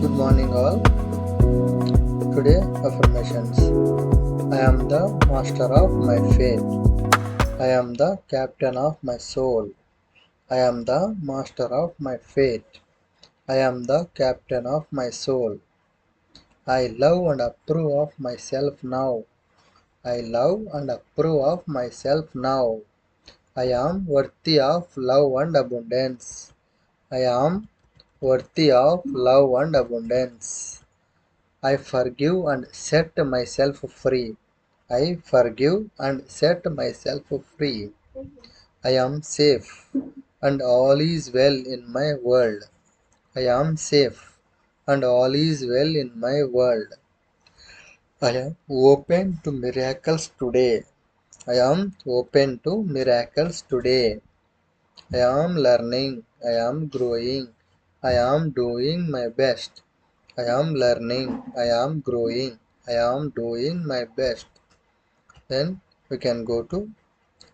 Good morning, all. Today, affirmations. I am the master of my fate. I am the captain of my soul. I am the master of my fate. I am the captain of my soul. I love and approve of myself now. I love and approve of myself now. I am worthy of love and abundance. I am worthy of love and abundance. I forgive and set myself free. I forgive and set myself free. I am safe and all is well in my world. I am safe and all is well in my world. I am open to miracles today. I am open to miracles today. I am learning. I am growing. I am doing my best. I am learning. I am growing. I am doing my best. Then we can go to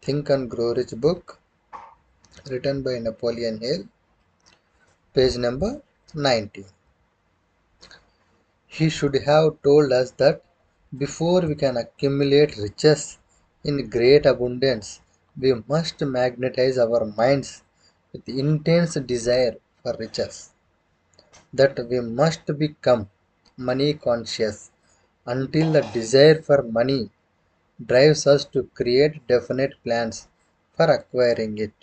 Think and Grow Rich book written by Napoleon Hill, page number 90. He should have told us that before we can accumulate riches in great abundance, we must magnetize our minds with intense desire for riches. That we must become money conscious until the desire for money drives us to create definite plans for acquiring it.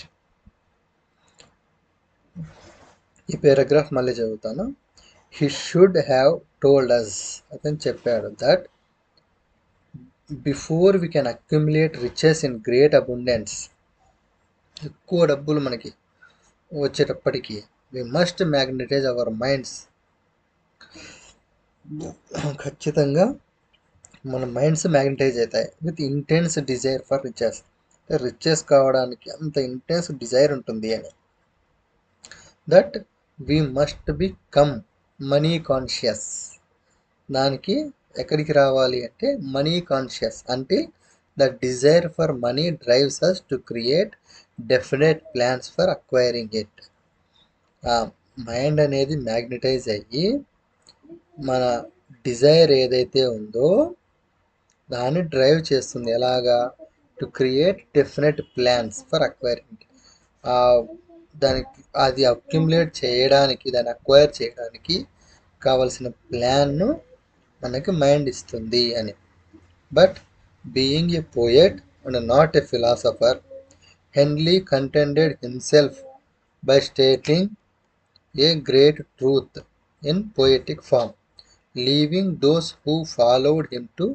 ఈ paragraph మళ్ళీ చదువుతాను. He should have told us, అతను చెప్పాడు, that before we can accumulate riches in great abundance, ఎక్కువ డబ్బులు మనకి వచ్చేటప్పటికి we must magnetise our minds, ఖచ్చితంగా మన మైండ్స్ మ్యాగ్నటైజ్ అవుతాయి with intense desire for riches. Riches కావడానికి అంత ఇంటెన్స్ డిజైర్ ఉంటుంది అని. That we must become money conscious, దానికి ఎక్కడికి రావాలి అంటే మనీ కాన్షియస్ అంటే the desire for money drives us to create definite plans for acquiring it. ఆ మైండ్ అనేది మ్యాగ్నటైజ్ అయ్యి మన డిజైర్ ఏదైతే ఉందో దాన్ని డ్రైవ్ చేస్తుంది. ఎలాగా? To create definite plans for acquiring. దానికి అది అక్యుములేట్ చేయడానికి, దాన్ని అక్వైర్ చేయడానికి కావలసిన ప్లాన్ను మనకి మైండ్ ఇస్తుంది అని. But being a poet and not a philosopher, Henley contented himself by stating a great truth in poetic form, leaving those who followed him to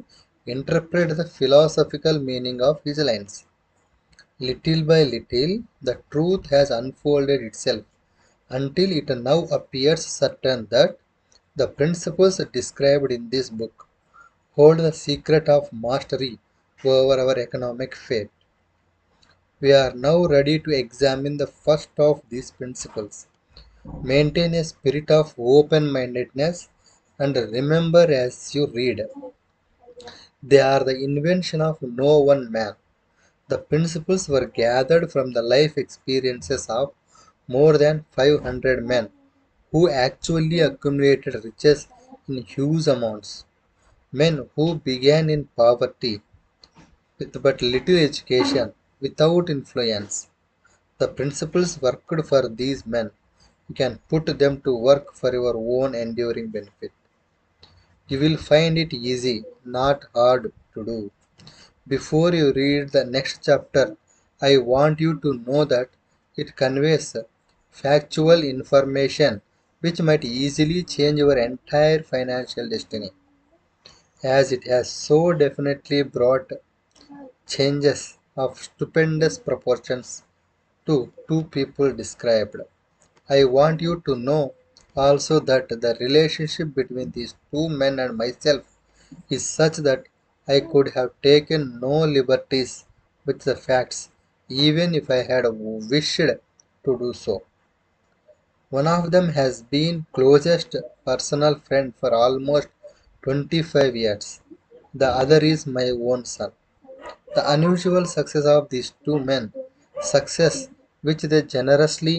interpret the philosophical meaning of his lines. Little by little, the truth has unfolded itself until it now appears certain that the principles described in this book hold the secret of mastery over our economic fate. We are now ready to examine the first of these principles. Maintain a spirit of open-mindedness and remember as you read, they are the invention of no one man. The principles were gathered from the life experiences of more than 500 men who actually accumulated riches in huge amounts. Men who began in poverty with but little education, without influence. The principles worked for these men. You can put them to work for your own enduring benefit. You will find it easy, not hard to do. Before you read the next chapter, I want you to know that it conveys factual information which might easily change your entire financial destiny, as it has so definitely brought changes of stupendous proportions to two people described. I want you to know also that the relationship between these two men and myself is such that I could have taken no liberties with the facts, even if I had wished to do so. One of them has been closest personal friend for almost 25 years. The other is my own son. The unusual success of these two men, success which they generously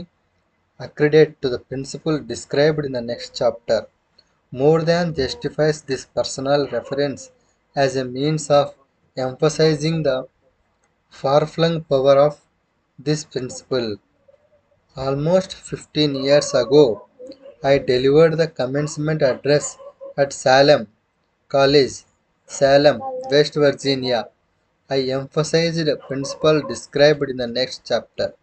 accredit to the principle described in the next chapter, more than justifies this personal reference as a means of emphasizing the far-flung power of this principle. Almost 15 years ago, I delivered the commencement address at Salem College, Salem, West Virginia. I emphasized a principle described in the next chapter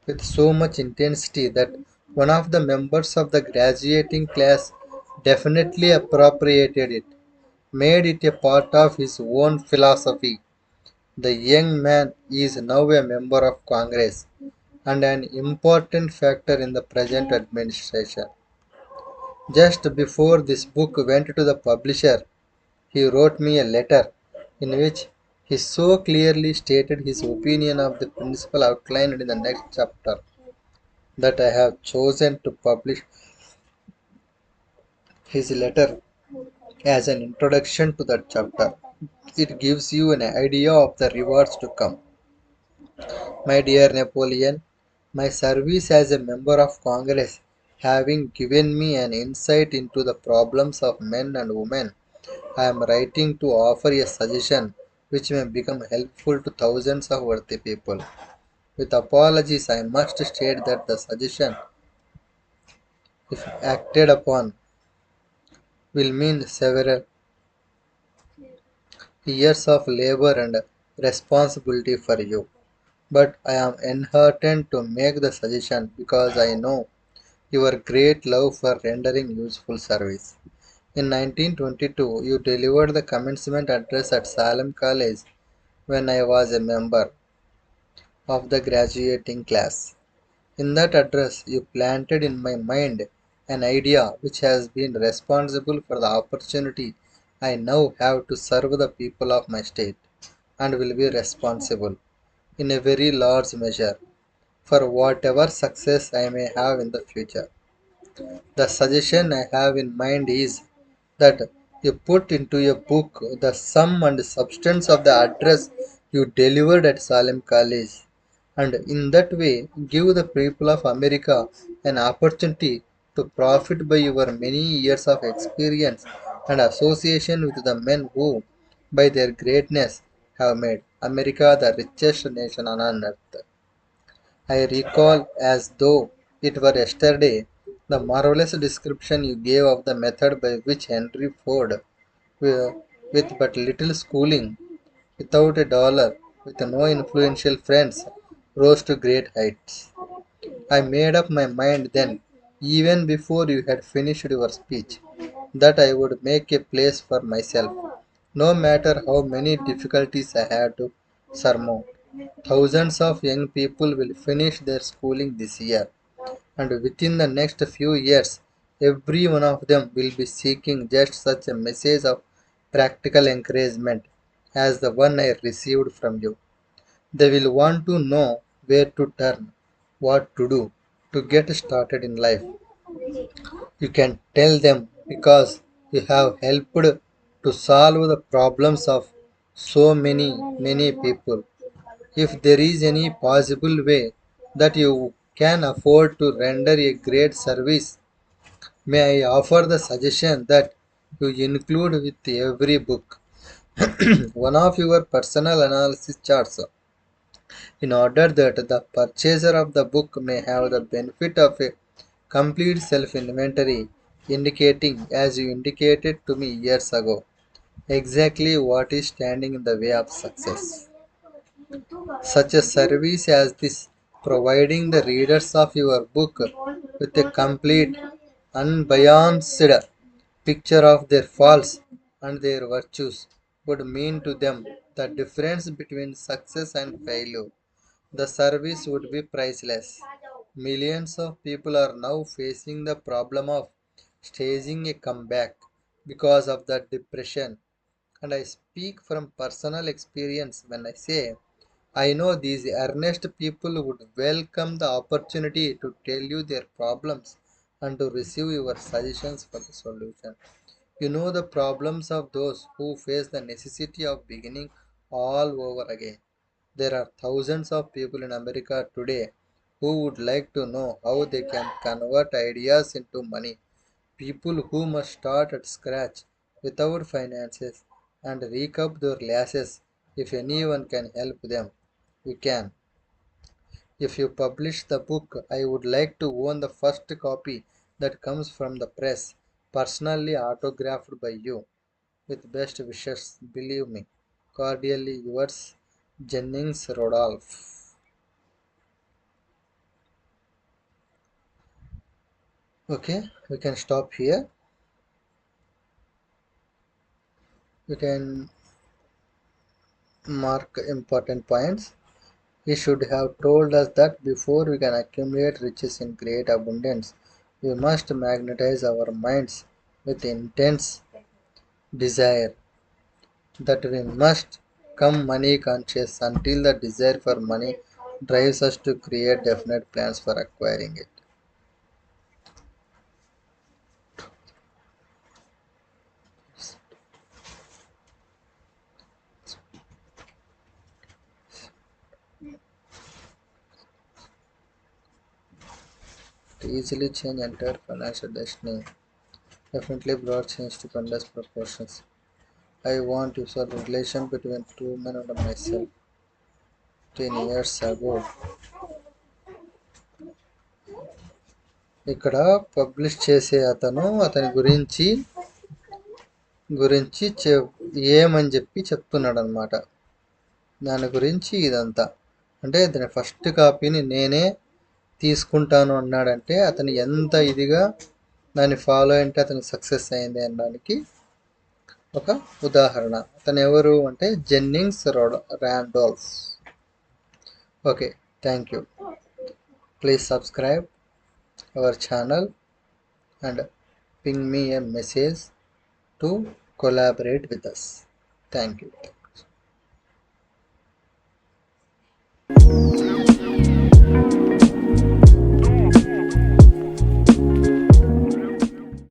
with so much intensity that one of the members of the graduating class definitely appropriated it, made it a part of his own philosophy. The young man is now a member of Congress and an important factor in the present administration. Just before this book went to the publisher, he wrote me a letter in which he so clearly stated his opinion of the principle outlined in the next chapter that I have chosen to publish his letter as an introduction to that chapter. It gives you an idea of the rewards to come. My dear Napoleon, my service as a member of Congress having given me an insight into the problems of men and women, I am writing to offer a suggestion which may become helpful to thousands of worthy people. With apologies, I must state that the suggestion, if acted upon, will mean several years of labor and responsibility for you. But I am enheartened to make the suggestion because I know your great love for rendering useful service. In 1922, you delivered the commencement address at Salem College when I was a member of the graduating class. In that address, you planted in my mind an idea which has been responsible for the opportunity I now have to serve the people of my state and will be responsible, in a very large measure, for whatever success I may have in the future. The suggestion I have in mind is that you put into a book the sum and substance of the address you delivered at Salem College, and in that way give the people of America an opportunity to profit by your many years of experience and association with the men who, by their greatness, have made America the richest nation on earth. I recall as though it were yesterday the marvelous description you gave of the method by which Henry Ford, wi- with but little schooling, without a dollar, with no influential friends, rose to great heights. I made up my mind then, even before you had finished your speech, that I would make a place for myself, no matter how many difficulties I had to surmount. Thousands of young people will finish their schooling this year, and within the next few years, every one of them will be seeking just such a message of practical encouragement as the one I received from you. They will want to know where to turn, what to do to get started in life. You can tell them because you have helped to solve the problems of so many people. If there is any possible way that you can afford to render a great service, may I offer the suggestion that you include with every book one of your personal analysis charts in order that the purchaser of the book may have the benefit of a complete self inventory, indicating, as you indicated to me years ago, exactly what is standing in the way of success. Such a service as this, providing the readers of your book with a complete, unbiased picture of their faults and their virtues, would mean to them the difference between success and failure. The service would be priceless. Millions of people are now facing the problem of staging a comeback because of the depression. And I speak from personal experience when I say I know these earnest people would welcome the opportunity to tell you their problems and to receive your suggestions for the solution. You know the problems of those who face the necessity of beginning all over again. There are thousands of people in America today who would like to know how they can convert ideas into money People who must start at scratch without finances and recoup their losses. If anyone can help them, we can. If you publish the book, I would like to own the first copy that comes from the press, personally autographed by you. With best wishes, believe me. Cordially yours, Jennings Rodolph. Okay, we can stop here. We can mark important points. He should have told us that before we can accumulate riches in great abundance, we must magnetize our minds with intense desire, that we must come money conscious until the desire for money drives us to create definite plans for acquiring it. To easily change entire financial destiny, definitely brought change to endless proportions. I want to solve a relation between two men and myself 10 years ago. ఇక్కడ publish చేసే అతని గురించి ఏమని చెప్తున్నాడు అనమాట. దాని గురించి ఇదంతా అంటే దాని ఫస్ట్ కాపీని నేనే తీసుకుంటాను అన్నాడంటే అతను ఎంత ఇదిగా దాన్ని ఫాలో అంటే అతనికి సక్సెస్ అయింది అనడానికి ఒక ఉదాహరణ. అతను ఎవరు అంటే Jennings Randolph. Okay, thank you. Please subscribe our channel and ping me a message to collaborate with us. Thank you.